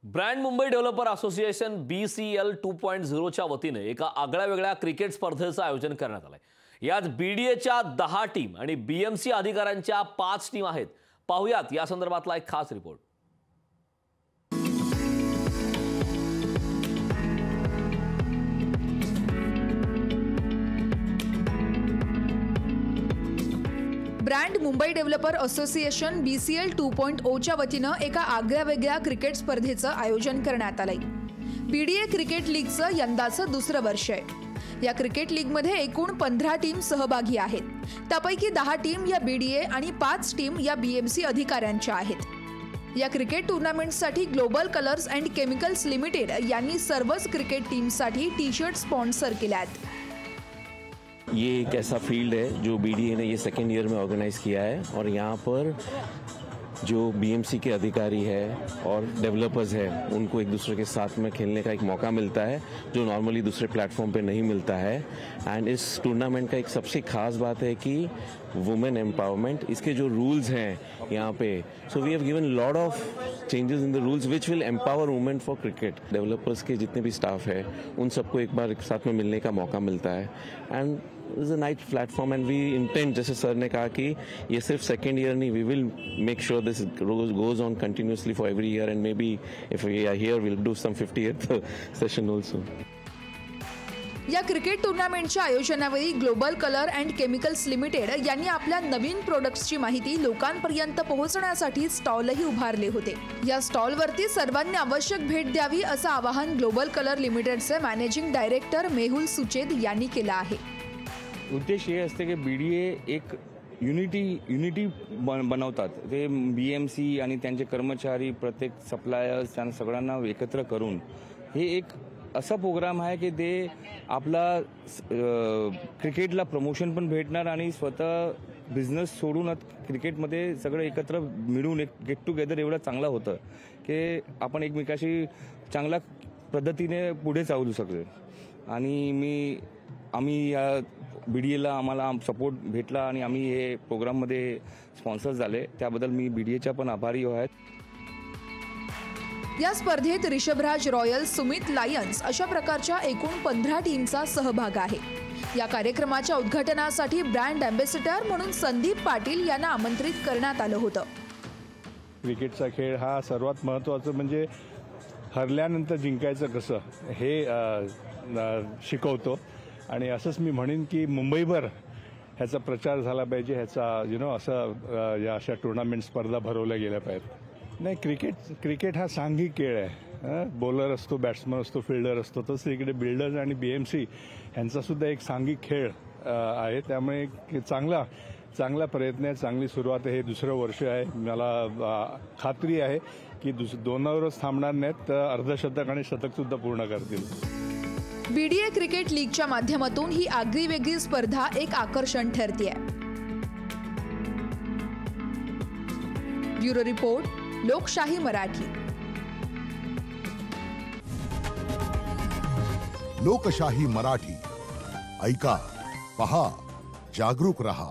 Brand Mumbai developer association BCL 2.0 च्या वतीने एका आगळ्यावेगळ्या क्रिकेट स्पर्धेचं आयोजन करण्यात आलंय। यात BDAच्या 10 टीम आणि BMC अधिकाऱ्यांच्या 5 टीम आहेत। पाहुयात या संदर्भातला एक खास report. Brand Mumbai developer association BCL 2.0 च्या वतीनं एका आगळ्यावेगळ्या क्रिकेट स्पर्धेचं आयोजन करण्यात आलंय। BDA क्रिकेट लीगचं यंदाचं दुसरं वर्ष आहे। या क्रिकेट लीगमध्ये एकूण 15 टीम सहभागी आहेत। त्यापैकी 10 टीम या BDA आणि 5 टीम या BMC अधिकाऱ्यांच्या आहेत। या क्रिकेट टूर्नामेंटसाठी Global Colours and Chemicals Limited यांनी सर्वच क्रिकेट टीमसाठी टी-शर्ट स्पॉन्सर केले आहेत। ये एक ऐसा फील्ड है जो BDA ने ये सेकेंड ईयर में ऑर्गेनाइज किया है और यहाँ पर जो BMC के अधिकारी है और डेवलपर्स है उनको एक दूसरे के साथ में खेलने का एक मौका मिलता है जो नॉर्मली दूसरे प्लेटफॉर्म पे नहीं मिलता है। एंड इस टूर्नामेंट का एक सबसे खास बात है कि वुमेन एम्पावरमेंट, इसके जो रूल्स हैं यहाँ पे, so we have given lot of changes in the rules which will empower women for cricket. Developers के जितने भी स्टाफ है उन सबको एक बार एक साथ में मिलने का मौका मिलता है। And is a night platform and we intent, जैसे सर ने कहा कि ये सिर्फ सेकेंड ईयर नहीं, we will make sure this goes on continuously for every year and maybe if we are here will do some 50th session also. या cricket टूर्नामेंटच्या आयोजनावेळी Global Colour and Chemicals Limited यांनी आपल्या नवीन प्रोडक्ट्सची माहिती लोकांपर्यंत पोहोचण्यासाठी स्टॉलही उभारले होते। या स्टॉलवरती सर्वांनी आवश्यक भेट द्यावी असं आवाहन ग्लोबल कलर लिमिटेडचे मॅनेजिंग डायरेक्टर मेहुल सुचेद यांनी केलं आहे। उद्देश हे असते की BDA एक युनिटी बनवतात। ते BMC आणि त्यांचे कर्मचारी, प्रत्येक सप्लायर्स त्यांना सगळ्यांना एकत्र करून हे एक असा प्रोग्राम आहे की ते आपला क्रिकेटला प्रमोशन पण भेटणार आणि स्वतः बिझनेस सोडून क्रिकेटमध्ये सगळं एकत्र मिळून एक गेट टुगेदर एवढं चांगलं होतं की आपण एकमेकाशी चांगल्या पद्धतीने पुढे चालू शकतो। आणि आम्ही या BDAला आम्हाला सपोर्ट भेटला आणि आम्ही हे प्रोग्राममध्ये स्पॉन्सर झाले, त्याबद्दल मी BDAच्या पण आभारी आहे। या स्पर्धेत ऋषभराज रॉयल्स, सुमित लायन्स अशा प्रकारच्या एकूण 15 टीमचा सहभाग आहे। या कार्यक्रमाच्या उद्घाटनासाठी ब्रँड अँबॅसेडर म्हणून संदीप पाटील यांना आमंत्रित करण्यात आलं होतं। क्रिकेटचा खेळ हा सर्वात महत्त्वाचं म्हणजे हरल्यानंतर जिंकायचं कसं हे शिकवतो आणि असंच मी म्हणेन की मुंबईभर ह्याचा प्रचार झाला पाहिजे, ह्याचा असं या अशा टुर्नामेंट स्पर्धा भरवल्या गेल्या पाहिजेत। नाही, क्रिकेट हा सांघिक खेळ आहे। बॉलर असतो, बॅट्समन असतो, फिल्डर असतो, तसं इकडे बिल्डर्स आणि BMC ह्यांचा सुद्धा एक सांघिक खेळ आहे। त्यामुळे चांगला प्रयत्न आहे, चांगली सुरुवात आहे। हे दुसरं वर्ष आहे। मला खात्री आहे की 2 थांबणार नाहीत, तर अर्धशतक आणि शतक सुद्धा पूर्ण करतील। BDA क्रिकेट लीगच्या माध्यमातून ही आगळीवेगळी स्पर्धा एक आकर्षण ठरतेय। ब्युरो रिपोर्ट, लोकशाही मराठी। लोकशाही मराठी ऐका, पहा, जागरूक रहा।